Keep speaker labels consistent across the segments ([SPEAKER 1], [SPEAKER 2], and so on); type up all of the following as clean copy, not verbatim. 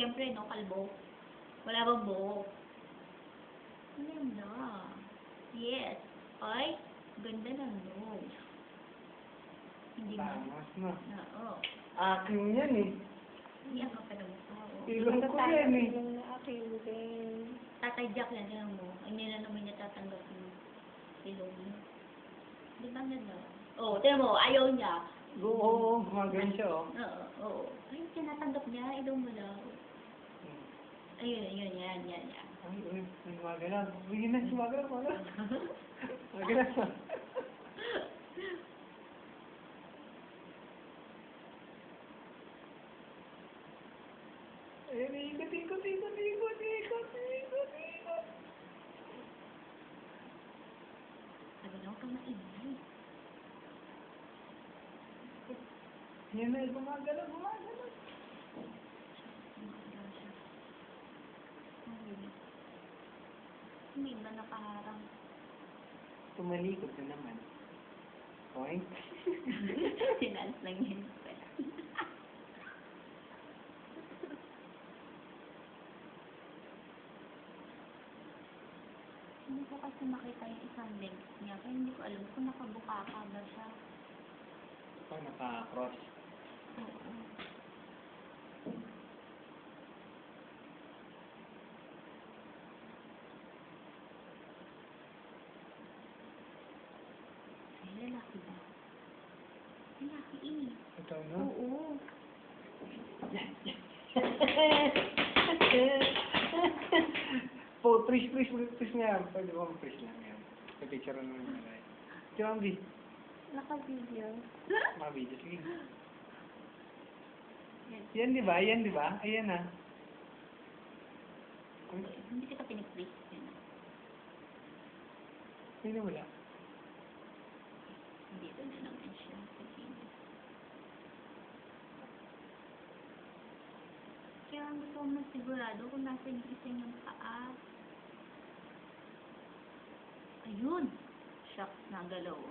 [SPEAKER 1] siyempre, no, kalbo. Wala bang buhok. Ganda. Yes. Ay, ganda ng nose. Hindi mo.
[SPEAKER 2] Tamas na.
[SPEAKER 1] Oo.
[SPEAKER 2] Akin yan eh.
[SPEAKER 1] Iyan ka pa ng tao.
[SPEAKER 2] Ilong ko yan eh.
[SPEAKER 3] Ilong na akin din.
[SPEAKER 1] Tatay Jack yan, tingnan mo. Hindi na naman niya tatanggap yung ilong niya. Di ba ganda? Oo, tingnan mo, ayaw niya.
[SPEAKER 2] Oo, gumagano siya oh.
[SPEAKER 1] Oo. Ay, tinatanggap niya, ilong mo daw. Ayun, yan.
[SPEAKER 2] Ay, gumagano. Bigyan na, gumagano. Gumagano. Ay, ikot.
[SPEAKER 1] Sabi na, huwag kang maingay.
[SPEAKER 2] Yan na, gumagano.
[SPEAKER 1] Hindi ba nakaharang?
[SPEAKER 2] Tumalikod na naman. Point.
[SPEAKER 1] Sinans lang yun. Hindi ko kasi makita yung isang legs niya. Kaya hindi ko alam kung nakabuka ka ba siya.
[SPEAKER 2] Pag naka-cross.
[SPEAKER 1] Oo. Ay, lalaki ba? Lalaki eh.
[SPEAKER 2] Ito, no?
[SPEAKER 1] Oo.
[SPEAKER 2] Po, please nga. Pwede ba mag-please lang yan? Pag-picture na naman na. Ito, Ambi.
[SPEAKER 3] Naka-video.
[SPEAKER 2] Mabidyo. Sige. Yan, di ba? Ayan na.
[SPEAKER 1] Hindi kita piniplease.
[SPEAKER 2] Hindi wala.
[SPEAKER 1] Dito na naman siya. Kaya ang gusto ko masigurado kung nasa yung isa niyang paa. Ayun! Shucks, nagalaw.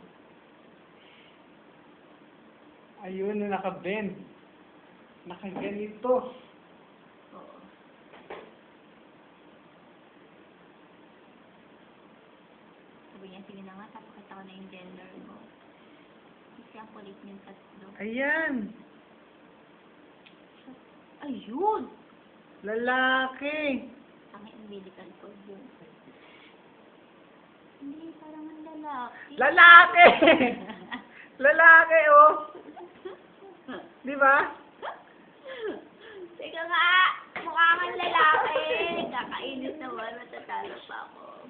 [SPEAKER 2] Ayun, na naka-bend. Nakaganito.
[SPEAKER 1] Oo. Sabi niya, sige na nga, tapakita ko na yung gender mo. Kasi ang kulit niyong tatlo.
[SPEAKER 2] Ayan!
[SPEAKER 1] Ayun!
[SPEAKER 2] Lalaki!
[SPEAKER 1] Ang umbilikan ko. Hindi, parang ang lalaki.
[SPEAKER 2] Lalaki! Lalaki, oh! Di ba?
[SPEAKER 1] Teka nga! Mukha kang lalaki! Kakainis naman. Matatalo pa ako.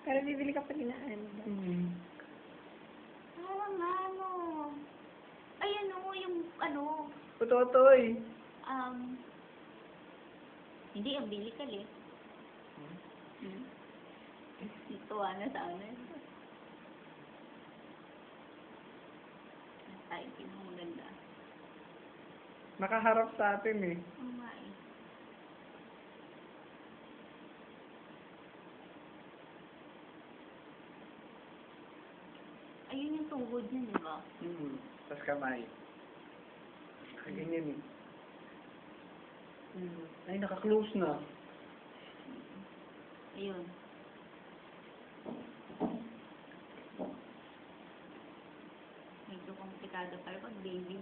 [SPEAKER 3] Pero bibili ka pa rin na ano.
[SPEAKER 1] Parang ano. Ay, ano, yung ano.
[SPEAKER 2] Putotoy.
[SPEAKER 1] Hindi, ang bilikal eh. Ito, ano, sa ano. Ay, pinamaganda.
[SPEAKER 2] Nakaharap sa atin eh.
[SPEAKER 1] Oo nga eh. Ayun yung tuhod niya, di ba?
[SPEAKER 2] Tapos kamay. Kaganyan eh. Ay, naka-close na.
[SPEAKER 1] Ayun. Medyo komplikado pero pag baby